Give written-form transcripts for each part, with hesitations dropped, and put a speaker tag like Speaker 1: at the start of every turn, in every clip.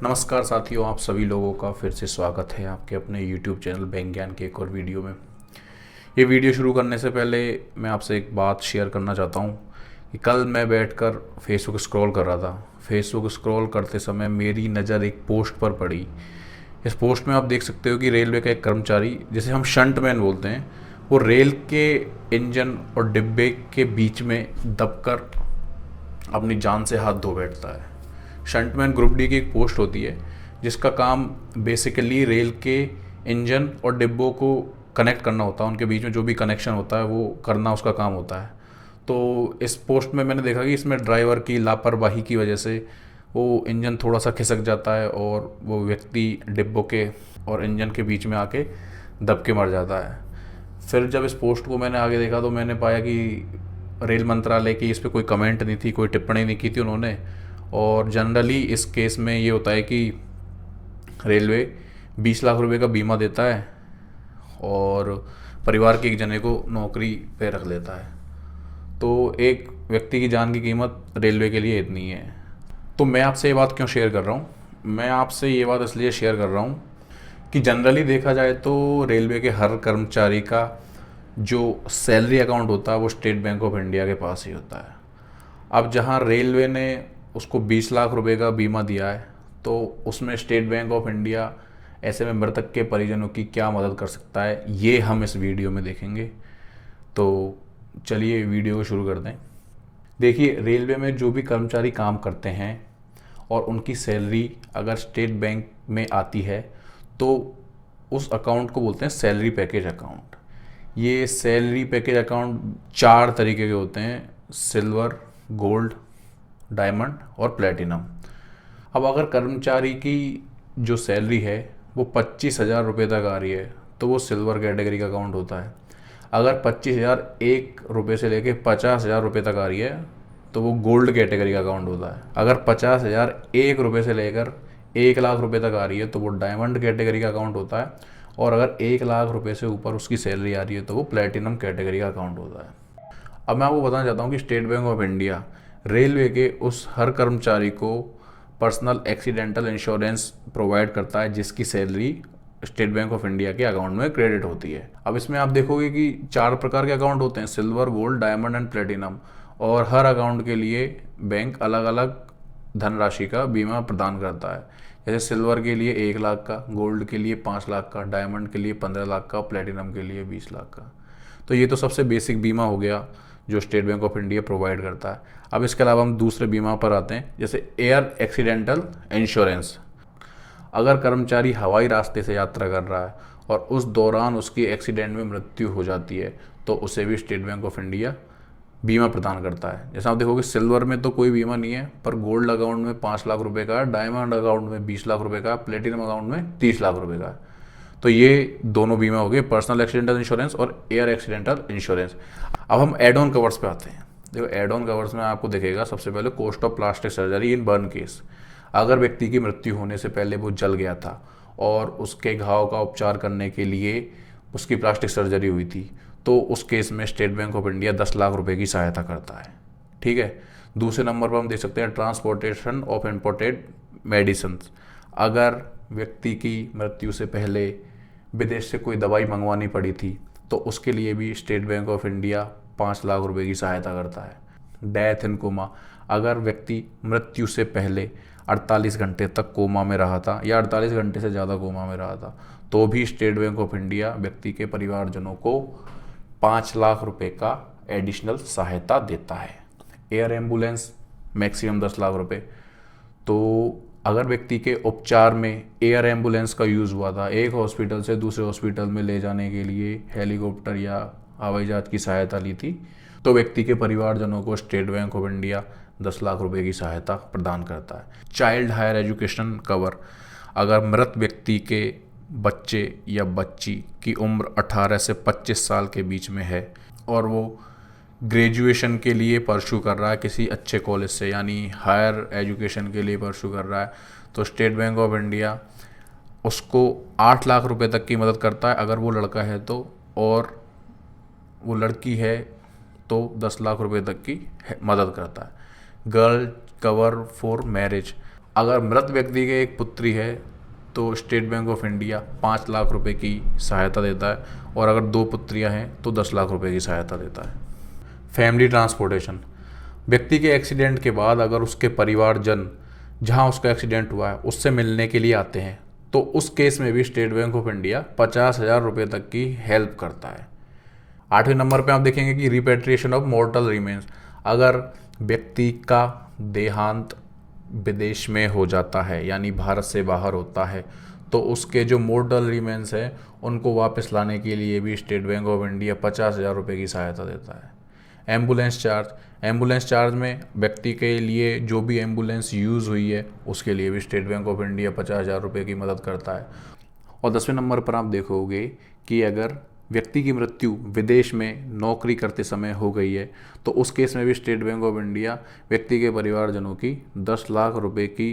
Speaker 1: नमस्कार साथियों, आप सभी लोगों का फिर से स्वागत है आपके अपने YouTube चैनल बैंक ज्ञान के एक और वीडियो में। ये वीडियो शुरू करने से पहले मैं आपसे एक बात शेयर करना चाहता हूँ कि कल मैं बैठकर फेसबुक स्क्रॉल कर रहा था। फेसबुक स्क्रॉल करते समय मेरी नज़र एक पोस्ट पर पड़ी। इस पोस्ट में आप देख सकते हो कि रेलवे का एक कर्मचारी, जिसे हम शंटमैन बोलते हैं, वो रेल के इंजन और डिब्बे के बीच में दबकर अपनी जान से हाथ धो बैठता है। शंटमैन ग्रुप डी की एक पोस्ट होती है जिसका काम बेसिकली रेल के इंजन और डिब्बों को कनेक्ट करना होता है। उनके बीच में जो भी कनेक्शन होता है वो करना उसका काम होता है। तो इस पोस्ट में मैंने देखा कि इसमें ड्राइवर की लापरवाही की वजह से वो इंजन थोड़ा सा खिसक जाता है और वो व्यक्ति डिब्बों के और इंजन के बीच में आके दब के मर जाता है। फिर जब इस पोस्ट को मैंने आगे देखा तो मैंने पाया कि रेल मंत्रालय की इस पर कोई कमेंट नहीं थी, कोई टिप्पणी नहीं की थी उन्होंने। और जनरली इस केस में ये होता है कि रेलवे 20 लाख रुपए का बीमा देता है और परिवार के एक जने को नौकरी पे रख लेता है। तो एक व्यक्ति की जान की कीमत रेलवे के लिए इतनी है। तो मैं आपसे ये बात क्यों शेयर कर रहा हूँ? मैं आपसे ये बात इसलिए शेयर कर रहा हूँ कि जनरली देखा जाए तो रेलवे के हर कर्मचारी का जो सैलरी अकाउंट होता है वो स्टेट बैंक ऑफ इंडिया के पास ही होता है। अब जहाँ रेलवे ने उसको 20 लाख रुपए का बीमा दिया है तो उसमें स्टेट बैंक ऑफ इंडिया ऐसे में मृतक के परिजनों की क्या मदद कर सकता है, ये हम इस वीडियो में देखेंगे। तो चलिए वीडियो को शुरू कर दें। देखिए, रेलवे में जो भी कर्मचारी काम करते हैं और उनकी सैलरी अगर स्टेट बैंक में आती है तो उस अकाउंट को बोलते हैं सैलरी पैकेज अकाउंट। ये सैलरी पैकेज अकाउंट 4 तरीके के होते हैं: सिल्वर, गोल्ड, डायमंड और प्लेटिनम। अब अगर कर्मचारी की जो सैलरी है वो 25,000 रुपये तक आ रही है तो वो सिल्वर कैटेगरी का अकाउंट होता है। अगर 25,001 रुपये से लेके 50,000 रुपये तक आ रही है तो वो गोल्ड कैटेगरी का अकाउंट होता है। अगर 50,001 रुपये से लेकर 1 लाख रुपये तक आ रही है तो वो डायमंड कैटेगरी का अकाउंट होता है। और अगर 1 लाख रुपये से ऊपर उसकी सैलरी आ रही है तो वो प्लेटिनम कैटेगरी का अकाउंट होता है। अब मैं आपको बताना चाहता हूँ कि state Bank of India railway के उस हर कर्मचारी को पर्सनल एक्सीडेंटल इंश्योरेंस प्रोवाइड करता है जिसकी salary state Bank of India के अकाउंट में क्रेडिट होती है। अब इसमें आप देखोगे कि 4 प्रकार के अकाउंट होते हैं: silver, gold, diamond and platinum. और हर अकाउंट के लिए बैंक अलग अलग धनराशि का बीमा प्रदान करता है। जैसे सिल्वर के लिए 1 लाख का, गोल्ड के लिए 5 लाख का, डायमंड के लिए 15 लाख का, प्लेटिनम के लिए 20 लाख का। तो ये तो सबसे बेसिक बीमा हो गया जो state Bank of India provide करता है। अब इसके अलावा हम दूसरे बीमा पर आते हैं, जैसे एयर एक्सीडेंटल इंश्योरेंस। अगर कर्मचारी हवाई रास्ते से यात्रा कर रहा है और उस दौरान उसकी एक्सीडेंट में मृत्यु हो जाती है तो उसे भी स्टेट बैंक ऑफ इंडिया बीमा प्रदान करता है। जैसे आप देखोगे सिल्वर में तो कोई बीमा नहीं है, पर गोल्ड अकाउंट में 5 लाख रुपए का, डायमंड अकाउंट में 20 लाख रुपए का, प्लेटिनम अकाउंट में 30 लाख रुपए का। तो ये दोनों बीमा हो गए, पर्सनल एक्सीडेंटल इंश्योरेंस और एयर एक्सीडेंटल इंश्योरेंस। अब हम एड ऑन कवर्स पे आते हैं। देखो, एड ऑन कवर्स में आपको दिखेगा सबसे पहले cost of plastic surgery in burn case. अगर व्यक्ति की मृत्यु होने से पहले वो जल गया था और उसके घाव का उपचार करने के लिए उसकी प्लास्टिक सर्जरी हुई थी तो उस केस में state Bank of India 10 lakh रुपए की सहायता करता है। ठीक है। दूसरे नंबर पर हम देख सकते हैं ट्रांसपोर्टेशन ऑफ इम्पोर्टेड मेडिसिन। अगर व्यक्ति की मृत्यु से पहले विदेश से कोई दवाई मंगवानी पड़ी थी तो उसके लिए भी State Bank of India 5 lakh रुपए की सहायता करता है। Death in coma. अगर व्यक्ति मृत्यु से पहले 48 घंटे तक कोमा में रहा था या 48 घंटे से ज़्यादा कोमा में रहा था तो भी स्टेट बैंक ऑफ इंडिया व्यक्ति के परिवारजनों को 5 लाख रुपए का एडिशनल सहायता देता है। एयर एम्बुलेंस मैक्सिमम 10 लाख रुपए। तो अगर व्यक्ति के उपचार में एयर एम्बुलेंस का यूज़ हुआ था, एक हॉस्पिटल से दूसरे हॉस्पिटल में ले जाने के लिए हेलीकॉप्टर या हवाई जहाज की सहायता ली थी, तो व्यक्ति के परिवारजनों को State Bank of India 10 lakh रुपए की सहायता प्रदान करता है। Child higher education cover. अगर मृत व्यक्ति के बच्चे या बच्ची की उम्र 18 से 25 साल के बीच में है और वो ग्रेजुएशन के लिए परस्यू कर रहा है किसी अच्छे कॉलेज से, यानी हायर एजुकेशन के लिए परस्यू कर रहा है, तो स्टेट बैंक ऑफ इंडिया उसको 8 लाख रुपए तक की मदद करता है अगर वो लड़का है तो, और वो लड़की है तो 10 लाख रुपए तक की मदद करता है। Girl cover for marriage. अगर मृत व्यक्ति के एक पुत्री है तो state Bank of India 5 lakh रुपए की सहायता देता है, और अगर 2 पुत्रियां हैं तो 10 लाख रुपए की सहायता देता है। फैमिली ट्रांसपोर्टेशन, व्यक्ति के एक्सीडेंट के बाद अगर उसके परिवारजन जहां उसका एक्सीडेंट हुआ है उससे मिलने के लिए आते हैं तो उस केस में भी स्टेट बैंक ऑफ इंडिया 50,000 रुपये तक की हेल्प करता है। 8वें नंबर पे आप देखेंगे कि रिपेट्रिएशन ऑफ मॉर्टल रिमेन्स, अगर व्यक्ति का देहांत विदेश में हो जाता है यानी भारत से बाहर होता है तो उसके जो मॉर्टल रिमेन्स है उनको वापस लाने के लिए भी स्टेट बैंक ऑफ इंडिया 50,000 रुपये की सहायता देता है। एम्बुलेंस चार्ज, एम्बुलेंस चार्ज में व्यक्ति के लिए जो भी एम्बुलेंस यूज़ हुई है उसके लिए भी स्टेट बैंक ऑफ इंडिया 50,000 रुपये की मदद करता है। और 10वें नंबर पर आप देखोगे कि अगर व्यक्ति की मृत्यु विदेश में नौकरी करते समय हो गई है तो उस केस में भी स्टेट बैंक ऑफ इंडिया व्यक्ति के परिवारजनों की 10 लाख रुपए की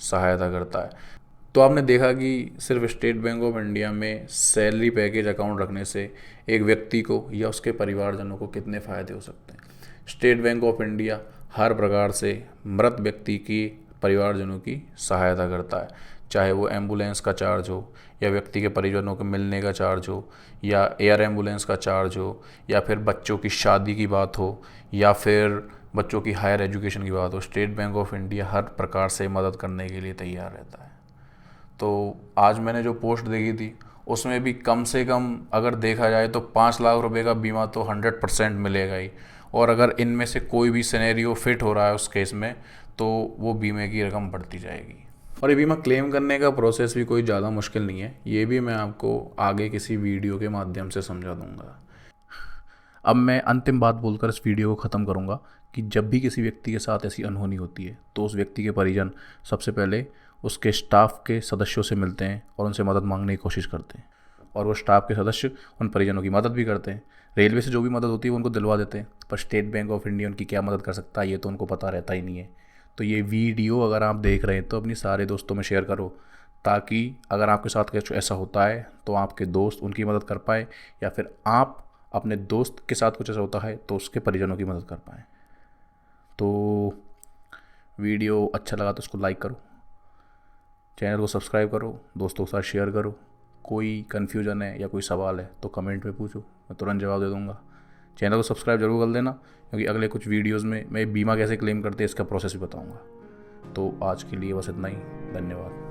Speaker 1: सहायता करता है। तो आपने देखा कि सिर्फ स्टेट बैंक ऑफ इंडिया में सैलरी पैकेज अकाउंट रखने से एक व्यक्ति को या उसके परिवारजनों को कितने फ़ायदे हो सकते हैं। स्टेट बैंक ऑफ इंडिया हर प्रकार से मृत व्यक्ति की परिवारजनों की सहायता करता है, चाहे वो एम्बुलेंस का चार्ज हो या व्यक्ति के परिजनों को मिलने का चार्ज हो या एयर एम्बुलेंस का चार्ज हो या फिर बच्चों की शादी की बात हो या फिर बच्चों की हायर एजुकेशन की बात हो। स्टेट बैंक ऑफ इंडिया हर प्रकार से मदद करने के लिए तैयार रहता है। तो आज मैंने जो पोस्ट देखी थी उसमें भी कम से कम अगर देखा जाए तो 5 लाख रुपए का बीमा तो 100% मिलेगा ही, और अगर इनमें से कोई भी सिनेरियो फिट हो रहा है उस केस में तो वो बीमे की रकम बढ़ती जाएगी। और ये बीमा क्लेम करने का प्रोसेस भी कोई ज़्यादा मुश्किल नहीं है, ये भी मैं आपको आगे किसी वीडियो के माध्यम से समझा दूंगा। अब मैं अंतिम बात बोलकर इस वीडियो को ख़त्म करूंगा कि जब भी किसी व्यक्ति के साथ ऐसी अनहोनी होती है तो उस व्यक्ति के परिजन सबसे पहले उसके स्टाफ के सदस्यों से मिलते हैं और उनसे मदद मांगने की कोशिश करते हैं, और वो स्टाफ के सदस्य उन परिजनों की मदद भी करते हैं। रेलवे से जो भी मदद होती है वो उनको दिलवा देते हैं, पर स्टेट बैंक ऑफ इंडिया उनकी क्या मदद कर सकता है ये तो उनको पता रहता ही नहीं है। तो ये वीडियो अगर आप देख रहे हैं तो अपनी सारे दोस्तों में शेयर करो, ताकि अगर आपके साथ कुछ ऐसा होता है तो आपके दोस्त उनकी मदद कर पाए, या फिर आप अपने दोस्त के साथ कुछ ऐसा होता है तो उसके परिजनों की मदद कर पाएँ। तो वीडियो अच्छा लगा तो उसको लाइक करो, चैनल को सब्सक्राइब करो, दोस्तों के साथ शेयर करो। कोई कन्फ्यूजन है या कोई सवाल है तो कमेंट में पूछो, मैं तुरंत जवाब दे दूँगा। चैनल को सब्सक्राइब जरूर कर देना, क्योंकि अगले कुछ वीडियोस में मैं बीमा कैसे क्लेम करते हैं इसका प्रोसेस भी बताऊँगा। तो आज के लिए बस इतना ही, धन्यवाद।